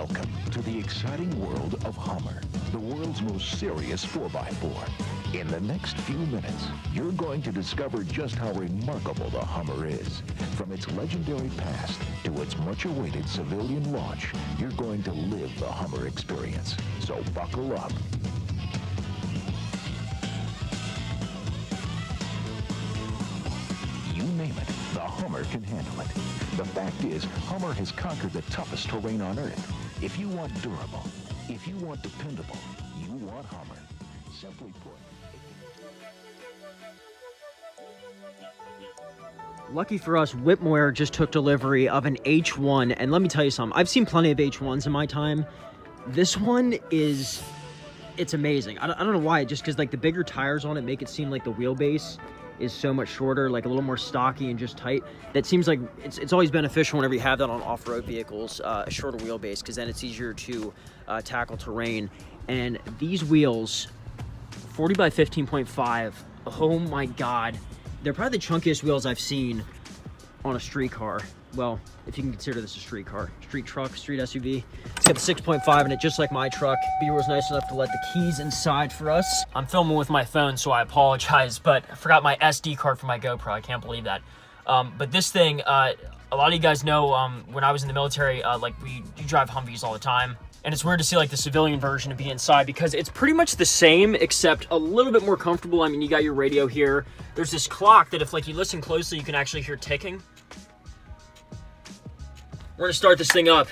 Welcome to the exciting world of Hummer, the world's most serious 4x4. In the next few minutes, you're going to discover just how remarkable the Hummer is. From its legendary past to its much-awaited civilian launch, you're going to live the Hummer experience. So buckle up. You name it, the Hummer can handle it. The fact is, Hummer has conquered the toughest terrain on Earth. If you want durable, if you want dependable, you want Hummer. Simply put... Lucky for us, Whitmore just took delivery of an H1, and let me tell you something. I've seen plenty of H1s in my time. This one is... it's amazing. I don't know why, just because like the bigger tires on it make it seem like the wheelbase is so much shorter, like a little more stocky and just tight. That seems like it's always beneficial whenever you have that on off-road vehicles, a shorter wheelbase, because then it's easier to tackle terrain. And these wheels, 40 by 15.5, oh my God. They're probably the chunkiest wheels I've seen on a street car. Well, if you can consider this a street car, street truck, street SUV. It's got the 6.5 in it, just like my truck. Beaver was nice enough to let the keys inside for us. I'm filming with my phone, so I apologize, but I forgot my SD card for my GoPro. I can't believe that. But this thing, a lot of you guys know, when I was in the military, like you drive Humvees all the time. And it's weird to see like the civilian version to be inside because it's pretty much the same, except a little bit more comfortable. I mean, you got your radio here. There's this clock that if like you listen closely, you can actually hear ticking. We're gonna start this thing up.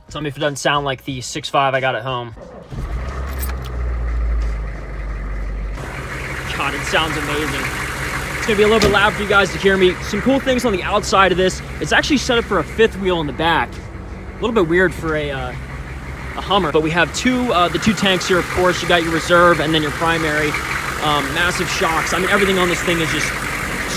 Tell me if it doesn't sound like the 6.5 I got at home. God, it sounds amazing. It's gonna be a little bit loud for you guys to hear me. Some cool things on the outside of this. It's actually set up for a fifth wheel in the back. A little bit weird for a Hummer, but we have the two tanks here, of course. You got your reserve and then your primary. Massive shocks. I mean, everything on this thing is just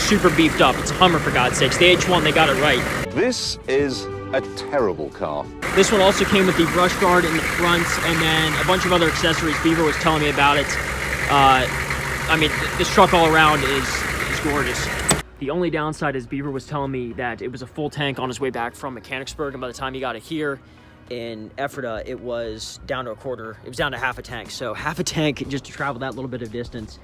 super beefed up. It's a Hummer, for God's sakes. The H1, they got it right. This is a terrible car. This one also came with the brush guard in the front and then a bunch of other accessories. Beaver was telling me about it. I mean, this truck all around is gorgeous. The only downside is Beaver was telling me that it was a full tank on his way back from Mechanicsburg, and by the time he got it here in Ephrata, it was down to a quarter. It was down to half a tank. So half a tank just to travel that little bit of distance,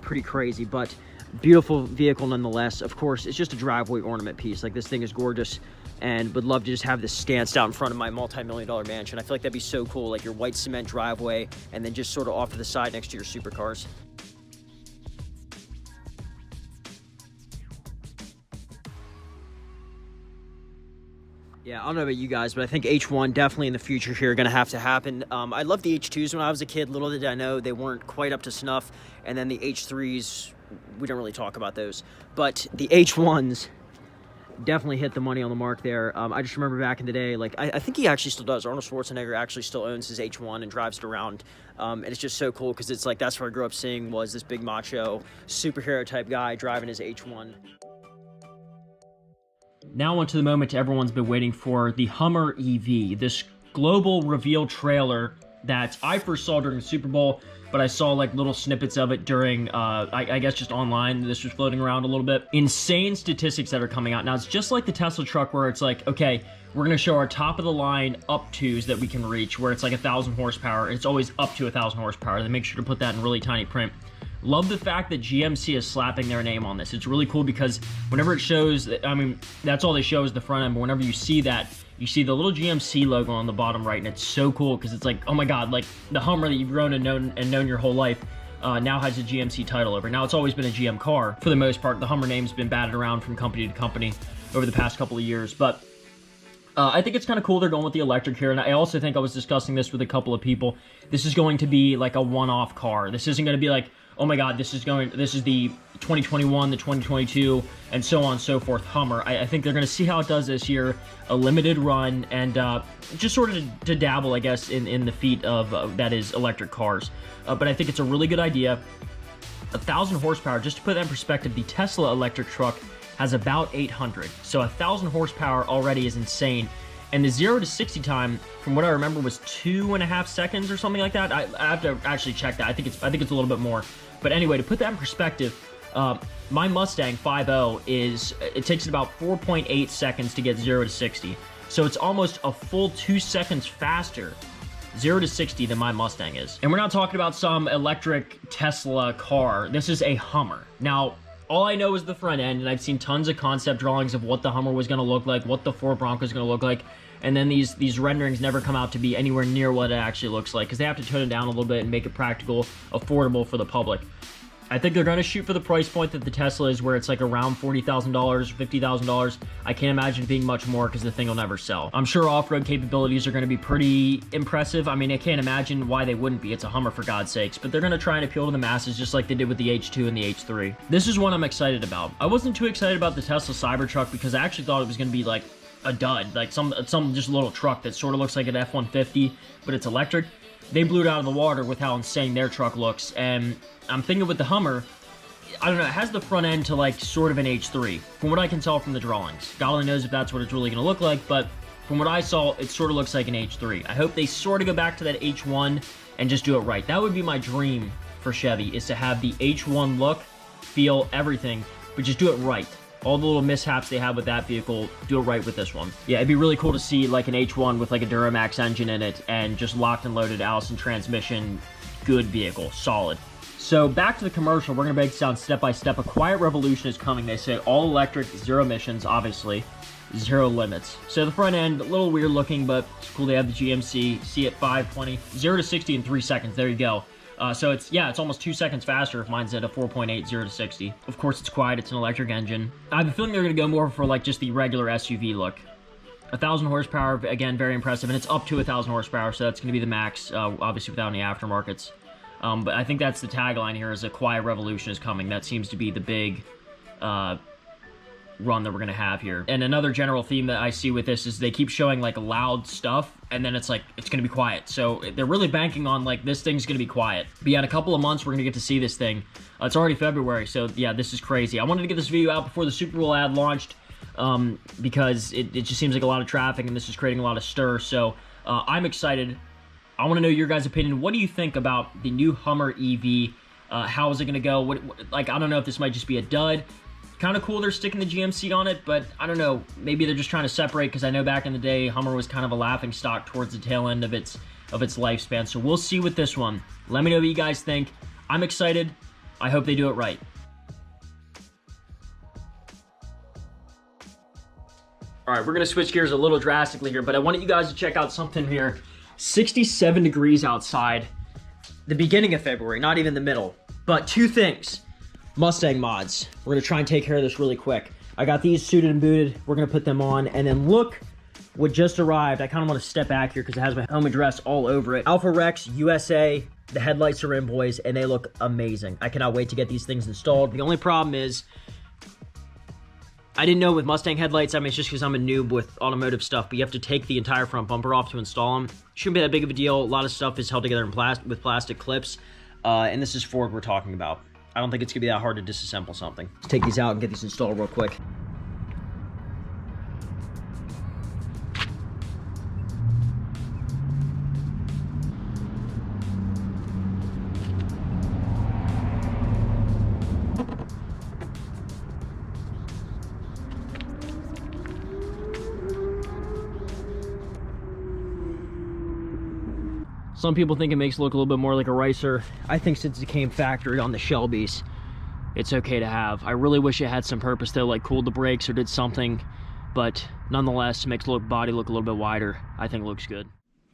pretty crazy, but beautiful vehicle nonetheless. Of course, it's just a driveway ornament piece. Like, this thing is gorgeous, and would love to just have this stanced out in front of my multi-million-dollar mansion. I feel like that'd be so cool, like your white cement driveway, and then just sort of off to the side next to your supercars. Yeah, I don't know about you guys, but I think H1 definitely in the future here going to have to happen. I loved the H2s when I was a kid. Little did I know they weren't quite up to snuff. And then the H3s, we don't really talk about those. But the H1s definitely hit the money on the mark there. I just remember back in the day, like, I think he actually still does. Arnold Schwarzenegger actually still owns his H1 and drives it around. And it's just so cool because it's like that's what I grew up seeing, was this big macho superhero type guy driving his H1. Now on to the moment everyone's been waiting for, the Hummer EV, this global reveal trailer that I first saw during the Super Bowl, but I saw like little snippets of it during, I guess just online. This was floating around a little bit. Insane statistics that are coming out. Now it's just like the Tesla truck where it's like, okay, we're gonna show our top of the line up twos that we can reach, where it's like 1,000 horsepower. It's always up to 1,000 horsepower. They make sure to put that in really tiny print. Love the fact that GMC is slapping their name on this. It's really cool because whenever it shows, I mean, that's all they show is the front end, but whenever you see that, you see the little GMC logo on the bottom right, and it's so cool because it's like, oh my God, like the Hummer that you've grown and known your whole life now has a GMC title over. Now, it's always been a GM car for the most part. The Hummer name's been batted around from company to company over the past couple of years, but I think it's kind of cool they're going with the electric here, and I also think, I was discussing this with a couple of people, this is going to be like a one-off car. This isn't going to be like, oh my God, this is the 2021, the 2022, and so on and so forth Hummer. I think they're going to see how it does this year, a limited run, and just sort of to dabble, I guess, in the feat of, that is, electric cars. But I think it's a really good idea. 1,000 horsepower, just to put that in perspective, the Tesla electric truck has about 800. So 1,000 horsepower already is insane. And the 0 to 60 time, from what I remember, was 2.5 seconds or something like that. I have to actually check that. I think it's a little bit more. But anyway, to put that in perspective, my Mustang 5.0 it takes about 4.8 seconds to get 0 to 60. So it's almost a full 2 seconds faster, 0 to 60, than my Mustang is. And we're not talking about some electric Tesla car. This is a Hummer. Now, all I know is the front end, and I've seen tons of concept drawings of what the Hummer was going to look like, what the Ford Bronco is going to look like, and then these renderings never come out to be anywhere near what it actually looks like, because they have to tone it down a little bit and make it practical, affordable for the public. I think they're going to shoot for the price point that the Tesla is, where it's like around $40,000, $50,000. I can't imagine it being much more because the thing will never sell. I'm sure off-road capabilities are going to be pretty impressive. I mean, I can't imagine why they wouldn't be. It's a Hummer, for God's sakes. But they're going to try and appeal to the masses just like they did with the H2 and the H3. This is one I'm excited about. I wasn't too excited about the Tesla Cybertruck because I actually thought it was going to be like a dud, like some just little truck that sort of looks like an F-150, but it's electric. They blew it out of the water with how insane their truck looks, and I'm thinking with the Hummer, I don't know, it has the front end to like sort of an H3, from what I can tell from the drawings. God only knows if that's what it's really going to look like, but from what I saw, it sort of looks like an H3. I hope they sort of go back to that H1 and just do it right. That would be my dream for Chevy, is to have the H1 look, feel, everything, but just do it right. All the little mishaps they have with that vehicle, do it right with this one. Yeah, it'd be really cool to see like an H1 with like a Duramax engine in it and just locked and loaded Allison transmission. Good vehicle, solid. So back to the commercial, we're gonna break this down step by step. A quiet revolution is coming. They say all electric, zero emissions, obviously, zero limits. So the front end, a little weird looking, but it's cool they have the GMC. See it 520, 0 to 60 in 3 seconds. There you go. So it's almost 2 seconds faster if mine's at a 4.8, 0 to 60. Of course, it's quiet. It's an electric engine. I have a feeling they're going to go more for like just the regular SUV look. 1,000 horsepower, again, very impressive, and it's up to 1,000 horsepower, so that's going to be the max, obviously without any aftermarkets. But I think that's the tagline here, is a quiet revolution is coming. That seems to be the big run that we're going to have here. And another general theme that I see with this is they keep showing like loud stuff, and then it's like, it's going to be quiet. So they're really banking on like, this thing's going to be quiet. But yeah, in a couple of months, we're going to get to see this thing. It's already February, so yeah, this is crazy. I wanted to get this video out before the Super Bowl ad launched, because it just seems like a lot of traffic, and this is creating a lot of stir. So I'm excited. I want to know your guys' opinion. What do you think about the new Hummer EV? How is it going to go? Like, I don't know if this might just be a dud. Kind of cool they're sticking the GMC on it, but I don't know. Maybe they're just trying to separate, because I know back in the day, Hummer was kind of a laughing stock towards the tail end of its lifespan. So we'll see with this one. Let me know what you guys think. I'm excited. I hope they do it right. All right, we're going to switch gears a little drastically here, but I wanted you guys to check out something here. 67 degrees outside, the beginning of February, not even the middle. But two things. Mustang mods. We're going to try and take care of this really quick. I got these suited and booted. We're going to put them on. And then look what just arrived. I kind of want to step back here because it has my home address all over it. ALPHAREX USA. The headlights are in, boys, and they look amazing. I cannot wait to get these things installed. The only problem is, I didn't know with Mustang headlights, I mean, it's just because I'm a noob with automotive stuff, but you have to take the entire front bumper off to install them. Shouldn't be that big of a deal. A lot of stuff is held together in with plastic clips, and this is Ford we're talking about. I don't think it's going to be that hard to disassemble something. Let's take these out and get these installed real quick. Some people think it makes it look a little bit more like a racer. I think since it came factory on the Shelbys, it's okay to have. I really wish it had some purpose though, like cooled the brakes or did something, but nonetheless, makes the body look a little bit wider. I think it looks good.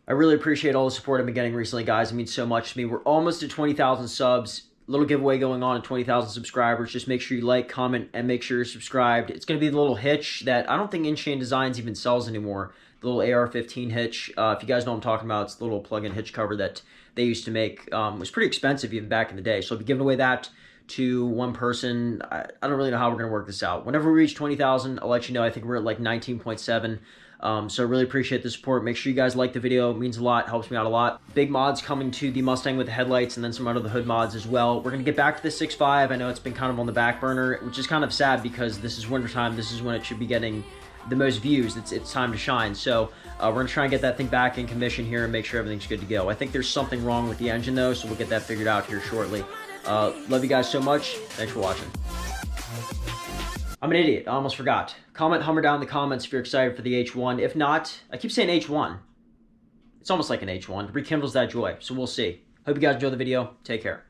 I really appreciate all the support I've been getting recently, guys. It means so much to me. We're almost at 20,000 subs. Little giveaway going on at 20,000 subscribers. Just make sure you like, comment, and make sure you're subscribed. It's going to be the little hitch that I don't think InChain Designs even sells anymore. The little AR-15 hitch. If you guys know what I'm talking about, it's the little plug-in hitch cover that they used to make. It was pretty expensive even back in the day. So I'll be giving away that to one person. I don't really know how we're going to work this out. Whenever we reach 20,000, I'll let you know. I think we're at like 19.7. So really appreciate the support. Make sure you guys like the video. It means a lot. Helps me out a lot. Big mods coming to the Mustang with the headlights and then some under the hood mods as well. We're going to get back to the 6.5. I know it's been kind of on the back burner, which is kind of sad because this is wintertime. This is when it should be getting the most views. It's time to shine. So we're going to try and get that thing back in commission here and make sure everything's good to go. I think there's something wrong with the engine though, so we'll get that figured out here shortly. Love you guys so much. Thanks for watching. I'm an idiot. I almost forgot. Comment Hummer down in the comments if you're excited for the H1. If not, I keep saying H1. It's almost like an H1. Rekindles that joy, so we'll see. Hope you guys enjoy the video. Take care.